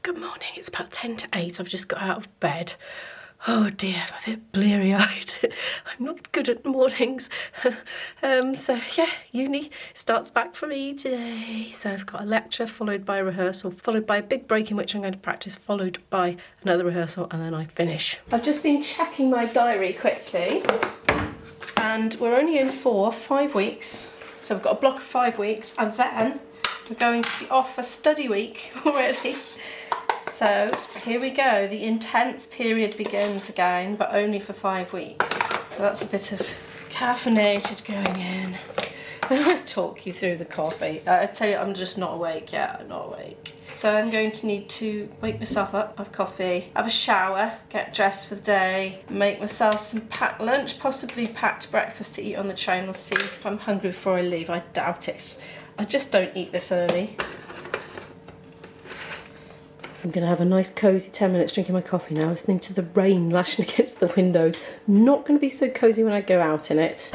Good morning, it's about 10 to 8. I've just got out of bed. Oh dear, I'm a bit bleary-eyed. I'm not good at mornings. So yeah, uni starts back for me today. So I've got a lecture followed by a rehearsal, followed by a big break in which I'm going to practice, followed by another rehearsal, and then I finish. I've just been checking my diary quickly, and we're only in for 5 weeks. So I've got a block of 5 weeks, and then we're going to be off for study week already. So here we go, the intense period begins again, but only for 5 weeks. So that's a bit of caffeinated going in. I'm going to talk you through the coffee. I tell you, I'm just not awake yet, I'm not awake. So I'm going to need to wake myself up, have coffee, have a shower, get dressed for the day, make myself some packed lunch, possibly packed breakfast to eat on the train. We'll see if I'm hungry before I leave. I doubt it. I just don't eat this early. I'm going to have a nice cosy 10 minutes drinking my coffee now, listening to the rain lashing against the windows. Not going to be so cosy when I go out in it.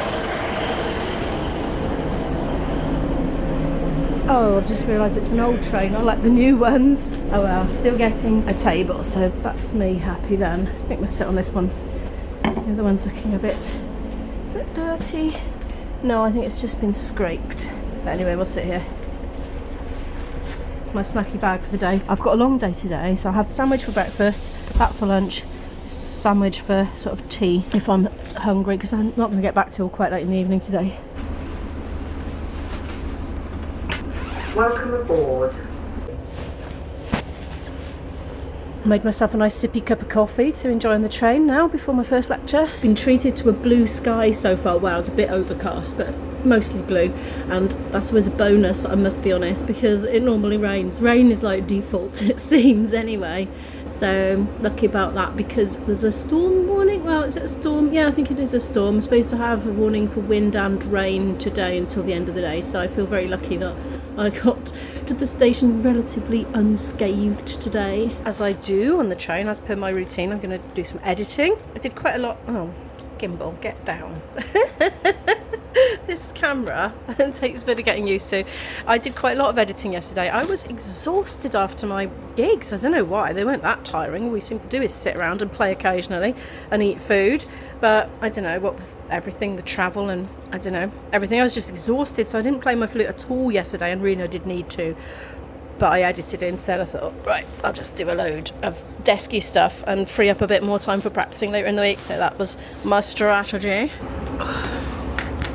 Oh, I've just realised it's an old train, not like the new ones. Oh well, still getting a table, so that's me happy then. I think we'll sit on this one. The other one's looking a bit... Is it dirty? No, I think it's just been scraped. But anyway, we'll sit here. My snacky bag for the day. I've got a long day today, so I'll have sandwich for breakfast, that for lunch, sandwich for sort of tea if I'm hungry, because I'm not going to get back till quite late in the evening today. Welcome aboard. Made myself a nice sippy cup of coffee to enjoy on the train now before my first lecture. Been treated to a blue sky so far. Well, it's a bit overcast, but mostly blue, and that's always a bonus, I must be honest, because it normally rains. Rain is like default, it seems anyway, so lucky about that, because there's a storm warning. Well, is it a storm? Yeah, I think it is a storm. I'm supposed to have a warning for wind and rain today until the end of the day, so I feel very lucky that I got to the station relatively unscathed today. As I do on the train, as per my routine, I'm going to do some editing. I did quite a lot. Oh, gimbal, get down. This camera takes a bit of getting used to. I did quite a lot of editing yesterday. I was exhausted after my gigs. I don't know why, they weren't that tiring. All we seem to do is sit around and play occasionally and eat food, but I don't know what was everything, the travel and I don't know, everything. I was just exhausted, so I didn't play my flute at all yesterday, and Reno did need to, but I edited it instead. I thought, right, I'll just do a load of desky stuff and free up a bit more time for practicing later in the week. So that was my strategy.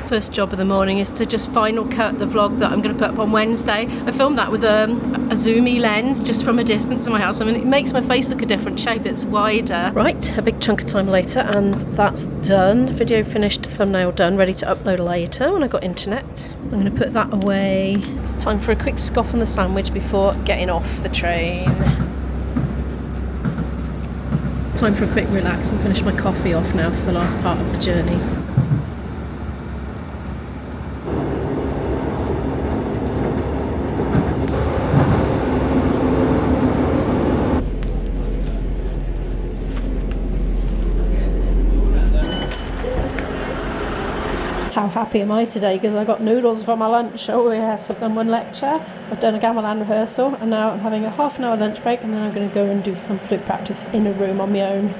First job of the morning is to just final cut the vlog that I'm going to put up on Wednesday. I filmed that with a zoomy lens just from a distance in my house. I mean, it makes my face look a different shape, it's wider. Right, a big chunk of time later, and that's done. Video finished, thumbnail done, ready to upload later when I got internet. I'm going to put that away. It's time for a quick scoff on the sandwich before getting off the train. Time for a quick relax and finish my coffee off now for the last part of the journey. How happy am I today, because I got noodles for my lunch. Oh yes, I've done one lecture, I've done a gamelan rehearsal, and now I'm having a half-an-hour lunch break, and then I'm going to go and do some flute practice in a room on my own.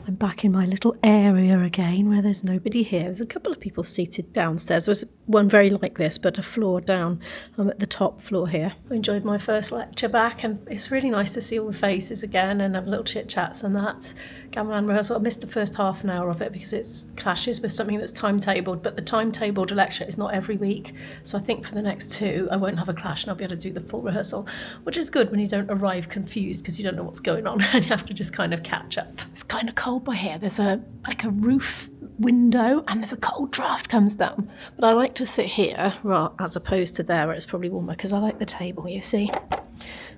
I'm back in my little area again where there's nobody here. There's a couple of people seated downstairs. There was one very like this, but a floor down. I'm at the top floor here. I enjoyed my first lecture back, and it's really nice to see all the faces again and have little chit chats and that. Gamelan rehearsal, I missed the first half an hour of it because it clashes with something that's timetabled, but the timetabled lecture is not every week, so I think for the next 2 I won't have a clash and I'll be able to do the full rehearsal, which is good when you don't arrive confused because you don't know what's going on and you have to just kind of catch up. It's kind of cold by here. There's like a roof window and there's a cold draft comes down, but I like to sit here as opposed to there where it's probably warmer, because I like the table, you see.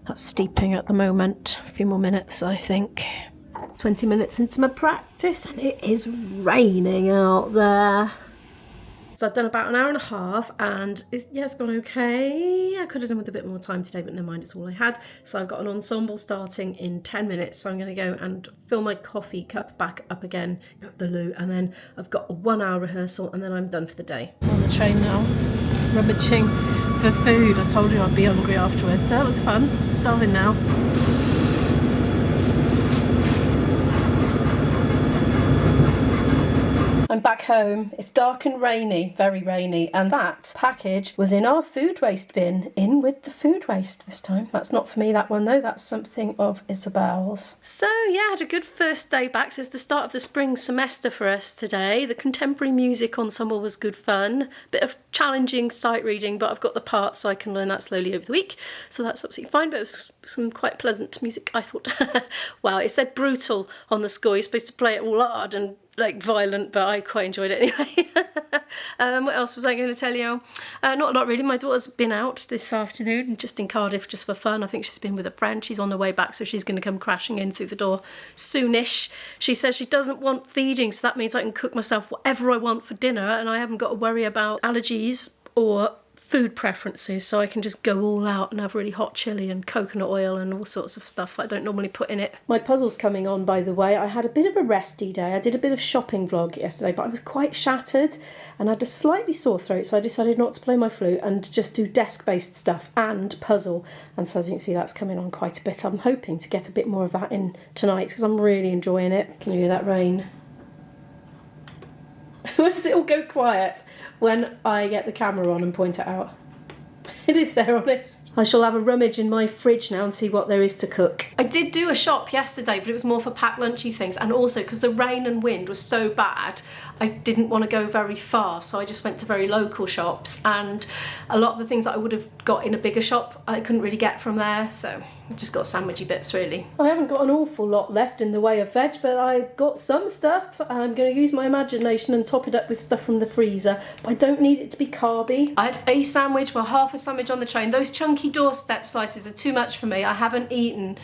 That's steeping at the moment. A few more minutes, I think. 20 minutes into my practice and it is raining out there. So I've done about an hour and a half and it's gone okay. I could have done with a bit more time today, but never mind, it's all I had. So I've got an ensemble starting in 10 minutes. So I'm going to go and fill my coffee cup back up again, go to the loo, and then I've got a 1 hour rehearsal and then I'm done for the day. On the train now. rummaging for food. I told you I'd be hungry afterwards, so that was fun. I'm starving now. I'm back home. It's dark and rainy, very rainy, and that package was in our food waste bin, in with the food waste this time. That's not for me, that one though, that's something of Isabel's. So yeah, I had a good first day back. So it's the start of the spring semester for us today. The contemporary music ensemble was good fun. Bit of challenging sight reading, but I've got the parts so I can learn that slowly over the week. So that's absolutely fine, but it was some quite pleasant music, I thought. Wow, it said brutal on the score. You're supposed to play it all hard and like violent, but I quite enjoyed it anyway. What else was I going to tell you? Not really. My daughter's been out this afternoon, just in Cardiff, just for fun. I think she's been with a friend. She's on the way back, so she's going to come crashing in through the door soonish. She says she doesn't want feeding, so that means I can cook myself whatever I want for dinner, and I haven't got to worry about allergies or food preferences, so I can just go all out and have really hot chili and coconut oil and all sorts of stuff I don't normally put in it. My puzzle's coming on, by the way. I had a bit of a resty day. I did a bit of shopping vlog yesterday, but I was quite shattered and I had a slightly sore throat, so I decided not to play my flute and just do desk-based stuff and puzzle. And so as you can see, that's coming on quite a bit. I'm hoping to get a bit more of that in tonight because I'm really enjoying it. Can you hear that rain? Why does it all go quiet when I get the camera on and point it out? It is there, honest. I shall have a rummage in my fridge now and see what there is to cook. I did do a shop yesterday, but it was more for packed lunchy things, and also because the rain and wind was so bad, I didn't want to go very far, so I just went to very local shops, and a lot of the things that I would have got in a bigger shop I couldn't really get from there, so I just got sandwichy bits really. I haven't got an awful lot left in the way of veg, but I've got some stuff. I'm going to use my imagination and top it up with stuff from the freezer, but I don't need it to be carby. I had a sandwich, well, half a sandwich on the train. Those chunky doorstep slices are too much for me. I haven't eaten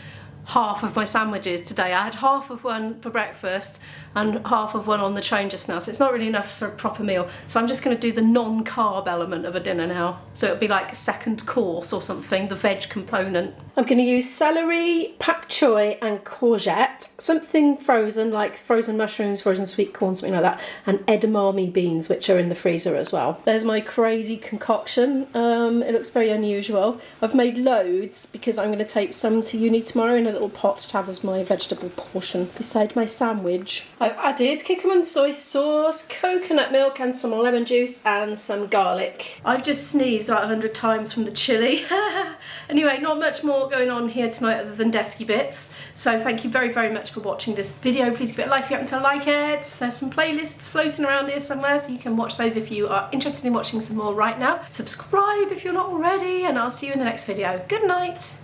half of my sandwiches today. I had half of one for breakfast and half of one on the train just now, so it's not really enough for a proper meal. So I'm just going to do the non-carb element of a dinner now. So it'll be like a second course or something, the veg component. I'm going to use celery, pak choy and courgette, something frozen like frozen mushrooms, frozen sweet corn, something like that, and edamame beans, which are in the freezer as well. There's my crazy concoction. It looks very unusual. I've made loads because I'm going to take some to uni tomorrow in a little pot to have as my vegetable portion beside my sandwich. I've added Kikkoman soy sauce, coconut milk and some lemon juice and some garlic. I've just sneezed about 100 times from the chilli. Anyway, not much more going on here tonight other than desky bits. So thank you very, very much for watching this video. Please give it a like if you happen to like it. There's some playlists floating around here somewhere, so you can watch those if you are interested in watching some more right now. Subscribe if you're not already, and I'll see you in the next video. Good night.